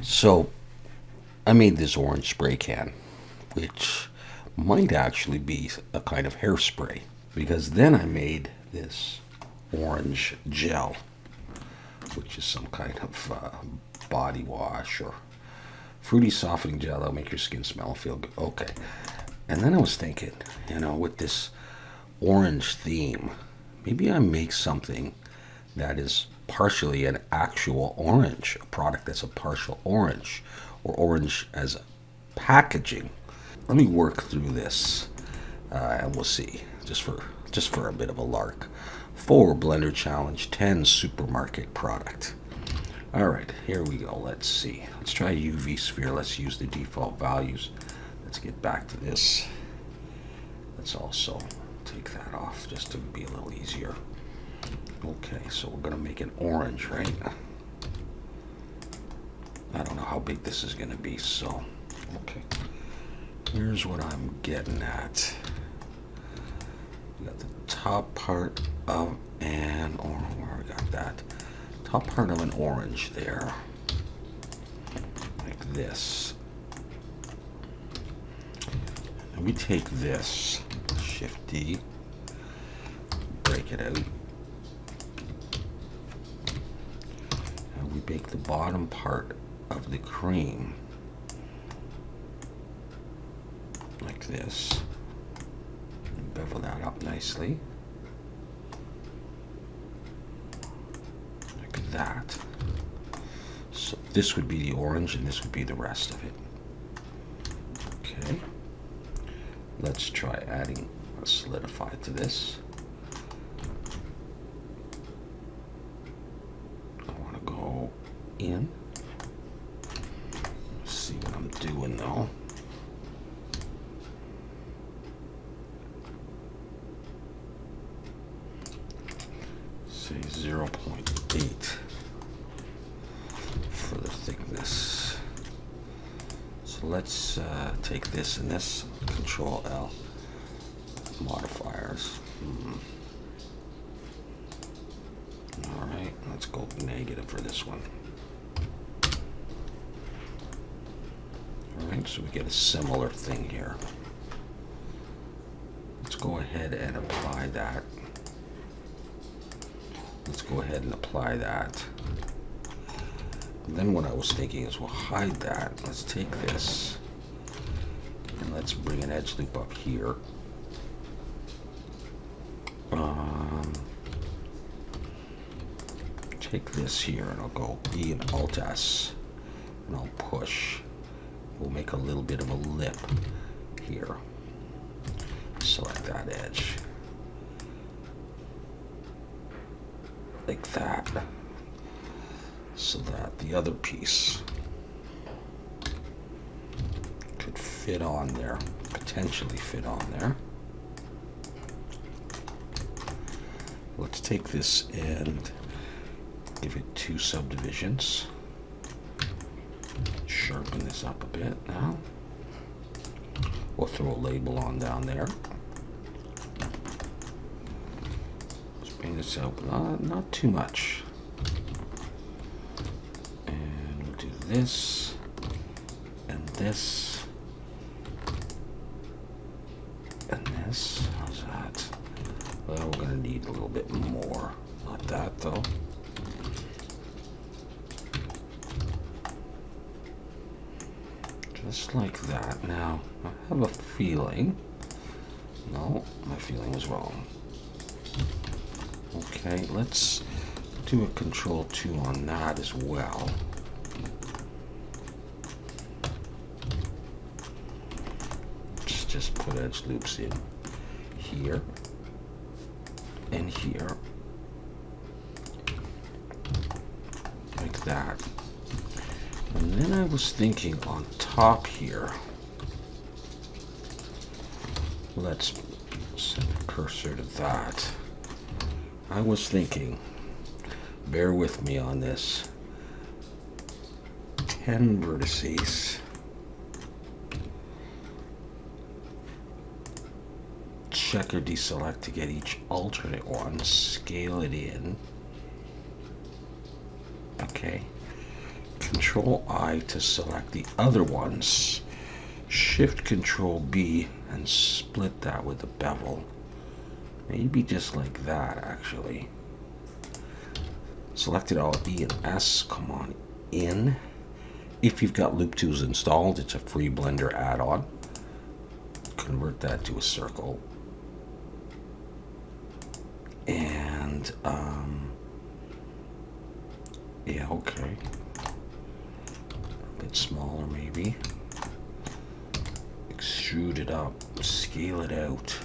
So I made this orange spray can, which might actually be a kind of hairspray, because then I made this orange gel, which is some kind of body wash or fruity softening gel that'll make your skin smell and feel good. Okay. And then I was thinking, with this orange theme, maybe I make something that is partially an actual orange, a product that's a partial orange, or orange as packaging. Let me work through this, and we'll see. Just for a bit of a lark. 4 Blender Challenge 10 supermarket product. All right, here we go. Let's see. Let's try UV sphere. Let's use the default values. Let's get back to this. Let's also take that off just to be a little easier. Okay, so we're gonna make an orange, right? I don't know how big this is gonna be, so okay. Here's what I'm getting at. We got the top part of an orange. Where we got that? Top part of an orange there, like this. And we take this, Shift D, break it out, and we bake the bottom part of the cream like this, and bevel that up nicely, like that. So this would be the orange and this would be the rest of it. Okay, let's try adding a solidify to this. I want to go in. See what I'm doing though. Say 0.8 for the thickness. So let's take this and this, Control L, modifiers. All right, let's go negative for this one. All right, so we get a similar thing here. Let's go ahead and apply that. Let's go ahead and apply that. And then what I was thinking is we'll hide that. Let's take this and let's bring an edge loop up here. Take this here and I'll go E and Alt S and I'll push. We'll make a little bit of a lip here. Select that edge. Like that. So that the other piece could fit on there, potentially fit on there. Let's take this and give it 2 subdivisions. Sharpen this up a bit now. We'll throw a label on down there. Let's bring this out, not too much. And we'll do this and this and this. How's that? Well, we're going to need a little bit more. Not that though. Just like that. Now, I have a feeling. No, my feeling was wrong. Okay, let's do a Control 2 on that as well. Just put edge loops in here and here. Like that. And then I was thinking on top here, let's set the cursor to that. I was thinking, bear with me on this, 10 vertices, check or deselect to get each alternate one, scale it in, okay, Control I to select the other ones. Shift Control B and split that with the bevel. Maybe just like that, actually. Select it all, E and S, come on in. If you've got Loop Tools installed, it's a free Blender add-on. Convert that to a circle. And, yeah, okay. A bit smaller, maybe. Extrude it up, scale it out.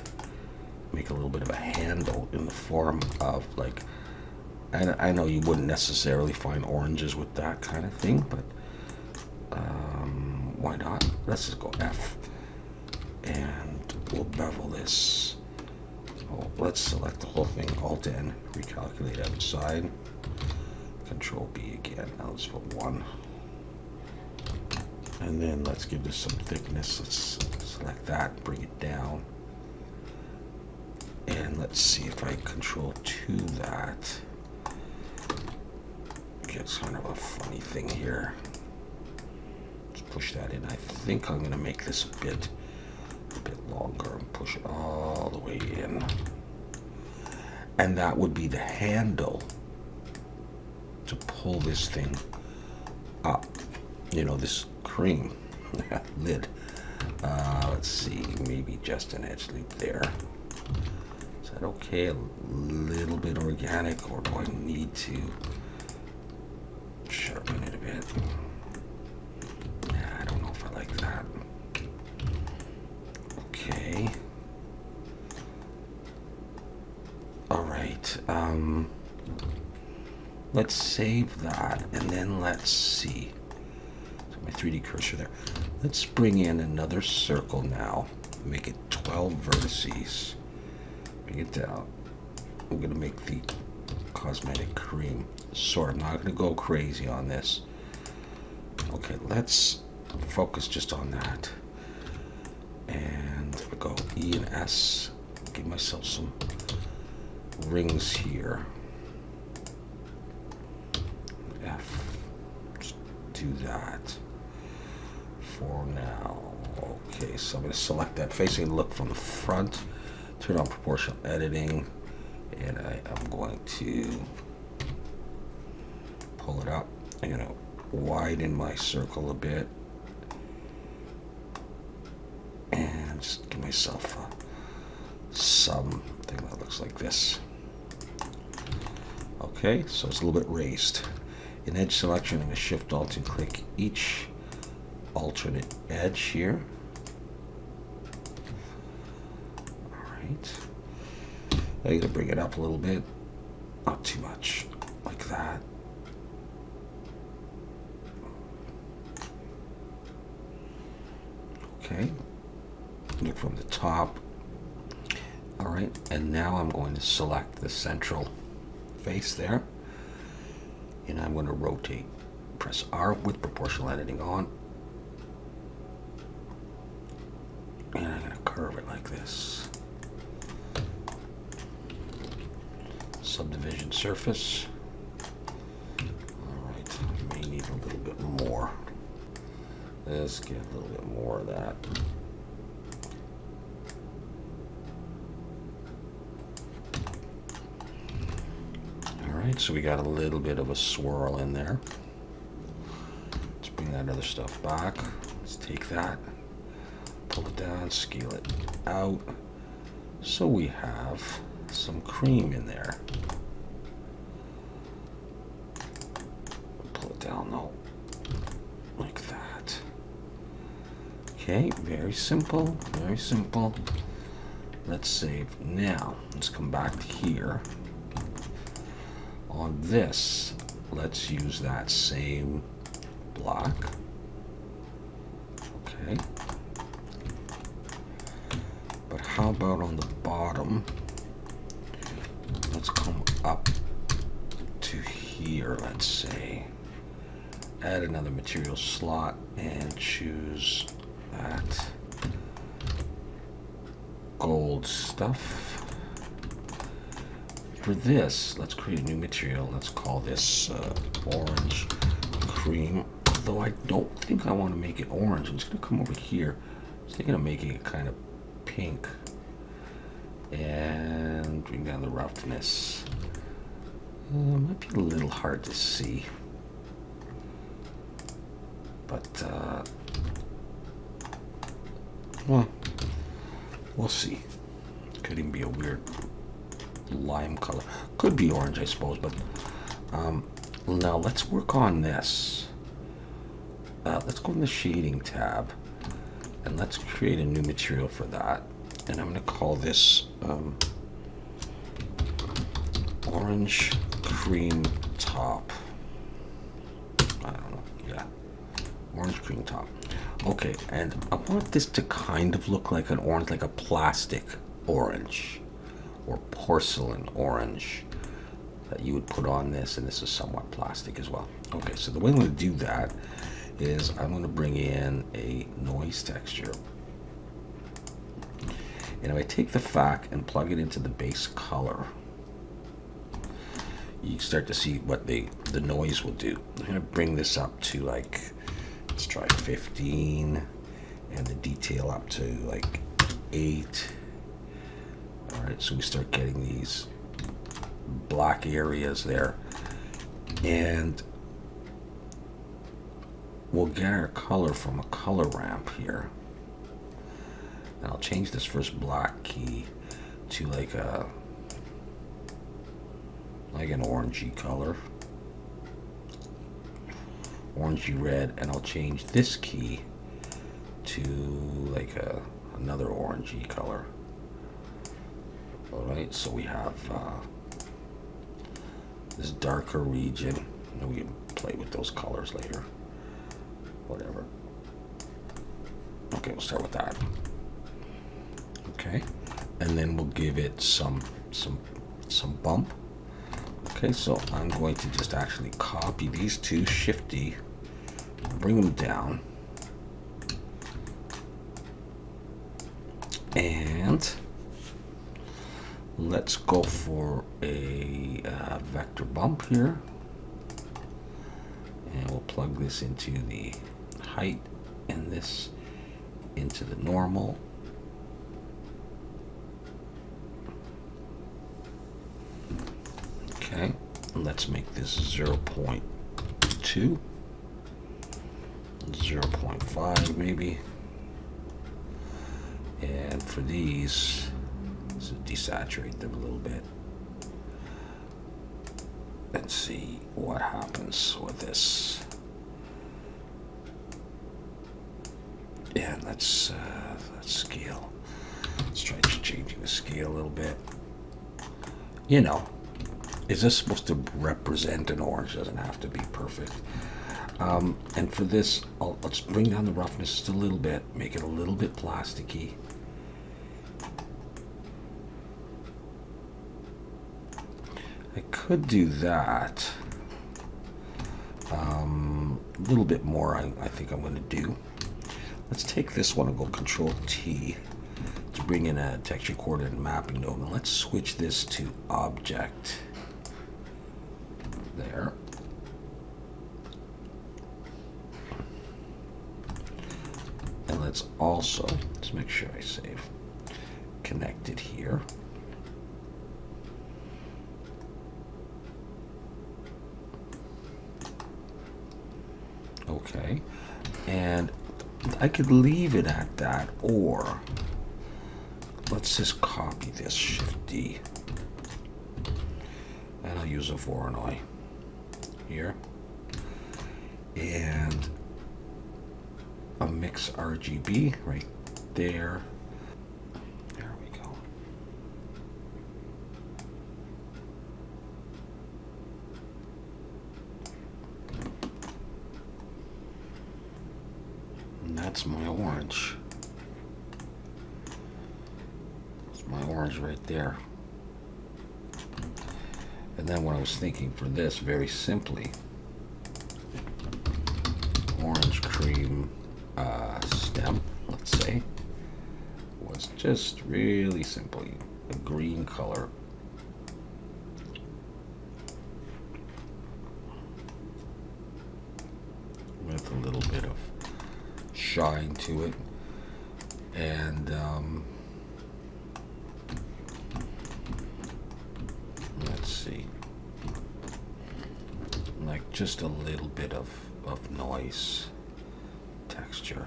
Make a little bit of a handle in the form of, like, I know you wouldn't necessarily find oranges with that kind of thing, but why not? Let's just go F. And we'll bevel this. Oh, let's select the whole thing, Alt N, recalculate outside. Control B again. Now let's put 1. And then let's give this some thickness. Let's select that, bring it down. And let's see if I Control 2 that. It's kind of a funny thing here. Let's push that in. I think I'm going to make this a bit longer and push it all the way in. And that would be the handle to pull this thing up. You know, this cream lid. Let's see, maybe just an edge loop there. Is that okay? A little bit organic, or do I need to sharpen it a bit? I don't know if I like that. Okay. All right. Let's save that, and then let's see. So my 3D cursor there. Let's bring in another circle now. Make it 12 vertices. Bring it down. I'm gonna make the cosmetic cream. I'm not going to go crazy on this. Okay, let's focus just on that. And go E and S. Give myself some rings here. F. Just do that for now. Okay, so I'm going to select that facing and look from the front. Turn on proportional editing. And I'm going to pull it up. I'm going to widen my circle a bit. And just give myself something that looks like this. Okay, so it's a little bit raised. In edge selection, I'm going to Shift Alt and click each alternate edge here. Alright. I'm going to bring it up a little bit. Not too much. Like that. Okay. Look from the top. Alright, and now I'm going to select the central face there. And I'm going to rotate. Press R with proportional editing on. And I'm going to curve it like this. Subdivision surface. Alright, I may need a little bit more. Let's get a little bit more of that. Alright, so we got a little bit of a swirl in there. Let's bring that other stuff back. Let's take that, pull it down, scale it out. So we have some cream in there. Pull it down though, like that. Okay, very simple, very simple. Let's save. Now, let's come back to here. On this, let's use that same block. Okay. But how about on the bottom? Let's come up to here, let's say. Add another material slot and choose that gold stuff. For this, let's create a new material. Let's call this orange cream, although I don't think I want to make it orange. I'm just going to come over here. I was thinking of making it kind of pink and bring down the roughness. Might be a little hard to see, but well, we'll see. Could even be a weird lime color. Could be orange, I suppose, but now let's work on this. Let's go in the shading tab and let's create a new material for that. And I'm going to call this orange cream top. I don't know. Yeah, orange cream top. Okay, and I want this to kind of look like an orange, like a plastic orange or porcelain orange that you would put on this, and this is somewhat plastic as well. Okay, so the way I'm going to do that is I'm going to bring in a noise texture. And if I take the FAC and plug it into the base color, you start to see what the noise will do. I'm going to bring this up to like, let's try 15, and the detail up to like 8. All right, so we start getting these black areas there, and we'll get our color from a color ramp here. And I'll change this first black key to like an orangey color, orangey red, and I'll change this key to like another orangey color. All right, so we have this darker region, and we can play with those colors later. Whatever. Okay, we'll start with that. Okay, and then we'll give it some bump. Okay, so I'm going to just actually copy these two, Shift-D, bring them down, and let's go for a vector bump here, and we'll plug this into the height and this into the normal. Okay, let's make this 0.2, 0.5 maybe. And for these, let's desaturate them a little bit and see what happens with this. And let's scale. Let's try changing the scale a little bit. You know, is this supposed to represent an orange? Doesn't have to be perfect. And for this, let's bring down the roughness just a little bit, make it a little bit plasticky. I could do that. A little bit more I think I'm going to do. Let's take this one and go Control T to bring in a texture coordinate mapping node, and let's switch this to object. There. And let's also, let's make sure I save, connect it here. Okay, and I could leave it at that, or let's just copy this, Shift-D, and I'll use a Voronoi here, and a mix RGB right there. There we go. And that's my orange. That's my orange right there. And then what I was thinking for this, very simply, orange cream stem, let's say, was just really simply a green color. shine to it. And let's see, like just a little bit of noise texture.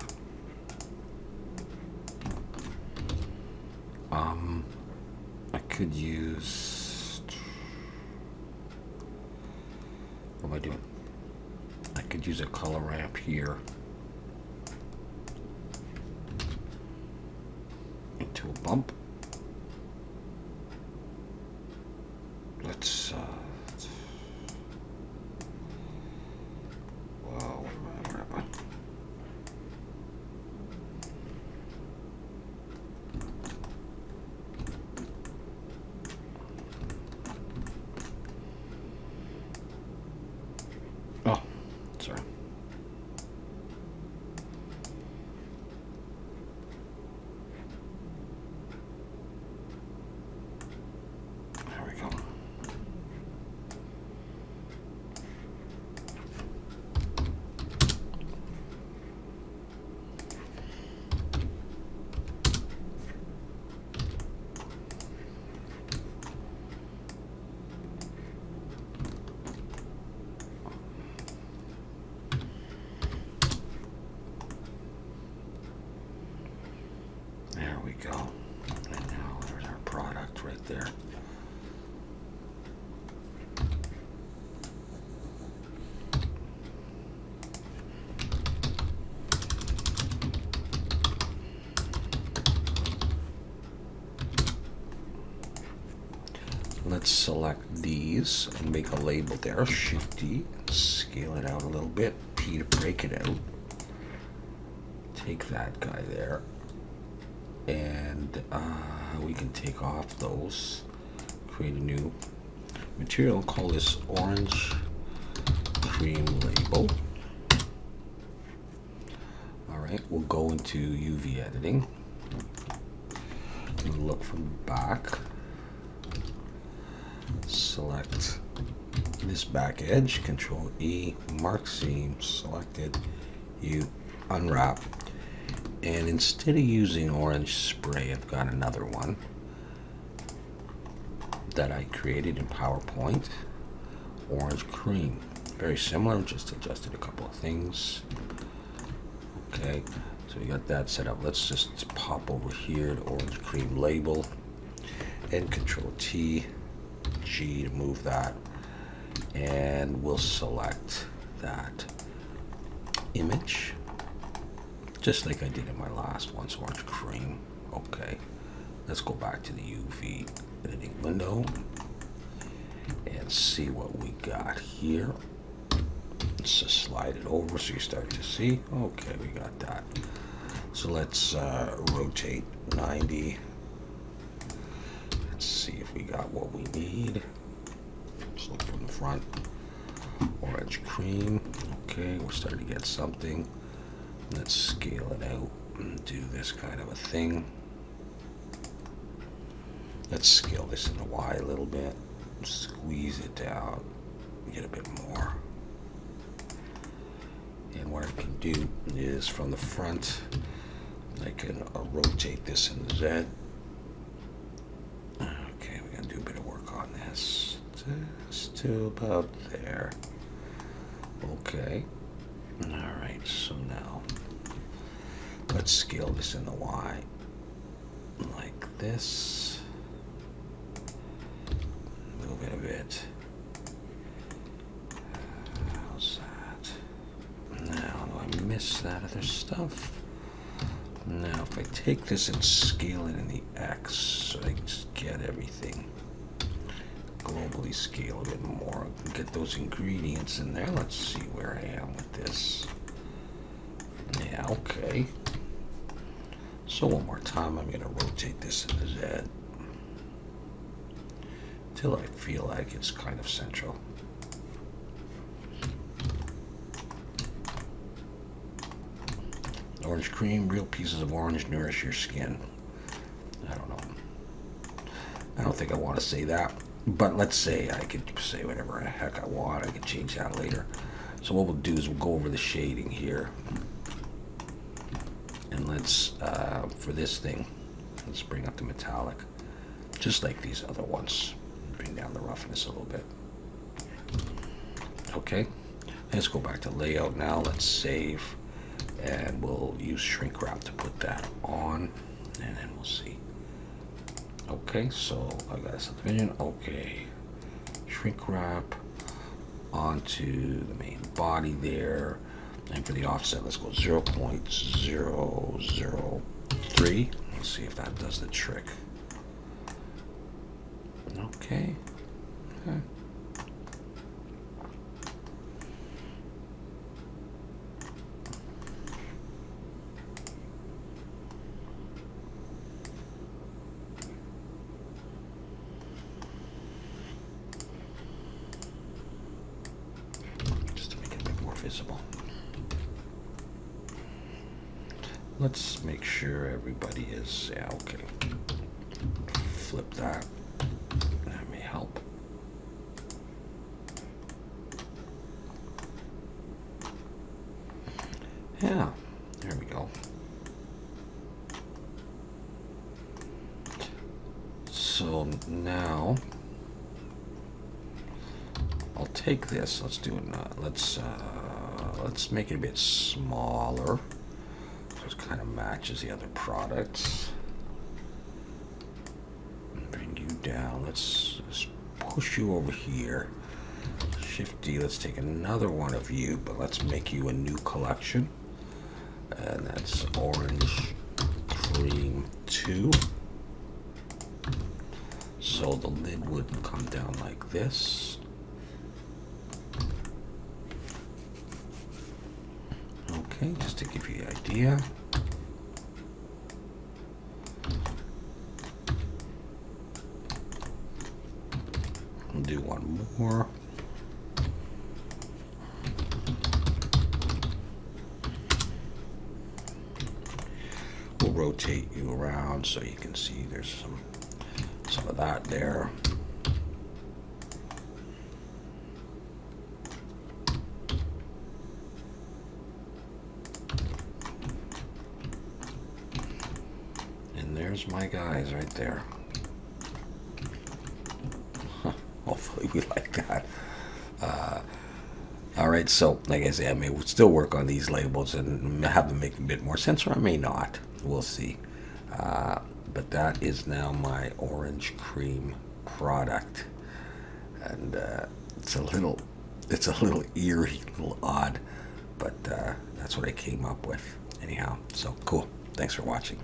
I could use, what am I doing? I could use a color ramp here into a bump. Let's wow, where am I? Oh, sorry. There we go. There we go. And now there's our product right there. Let's select these and make a label there. Shift D, scale it out a little bit. P to break it out. Take that guy there. And we can take off those, create a new material, call this orange cream label. All right, we'll go into UV editing. We'll look from the back, select this back edge, Control E, mark seam, selected, you unwrap. And instead of using orange spray, I've got another one that I created in PowerPoint, orange cream. Very similar, just adjusted a couple of things. Okay, so we got that set up. Let's just pop over here to orange cream label and Control T, G to move that. And we'll select that image, just like I did in my last one, so orange cream. Okay, let's go back to the UV editing window and see what we got here. Let's just slide it over so you start to see. Okay, we got that. So let's rotate 90. Let's see if we got what we need. Let's look from the front. Orange cream. Okay, we're starting to get something. Let's scale it out and do this kind of a thing. Let's scale this in the Y a little bit. Squeeze it down. Get a bit more. And what I can do is from the front, I can rotate this in the Z. Okay, we're gonna do a bit of work on this. Just to about there. Okay. Alright, so now let's scale this in the Y like this. Move it a bit. How's that? Now, do I miss that other stuff? Now, if I take this and scale it in the X, so I just get everything. Globally scale a bit more, get those ingredients in there. Let's see where I am with this. Yeah, okay. So one more time, I'm gonna rotate this in the Z till I feel like it's kind of central. Orange cream, real pieces of orange nourish your skin. I don't know. I don't think I want to say that. But let's say I could say whatever the heck I want. I can change that later. So what we'll do is we'll go over the shading here. And let's, for this thing, let's bring up the metallic, just like these other ones. Bring down the roughness a little bit. Okay, let's go back to layout now. Let's save, and we'll use shrink wrap to put that on, and then we'll see. Okay, so I got a subdivision. Okay, shrink wrap onto the main body there. And for the offset, let's go 0.003. Let's see if that does the trick. Okay. Just to make it a bit more visible. Let's make sure everybody is, yeah, okay. Flip that. That may help. Yeah, there we go. So now I'll take this. Let's do it. Let's make it a bit smaller. It kind of matches the other products. Bring you down. Let's push you over here. Shift D. Let's take another one of you, but let's make you a new collection. And that's Orange Cream 2. So the lid would come down like this. Okay, just to give you the idea. I'll do one more. We'll rotate you around so you can see there's some of that there. There's my guys right there. Hopefully we like that. All right, so like I say, I may still work on these labels and have them make a bit more sense, or I may not. We'll see. But that is now my orange cream product, and it's a little eerie, a little odd, but that's what I came up with. Anyhow, so cool. Thanks for watching.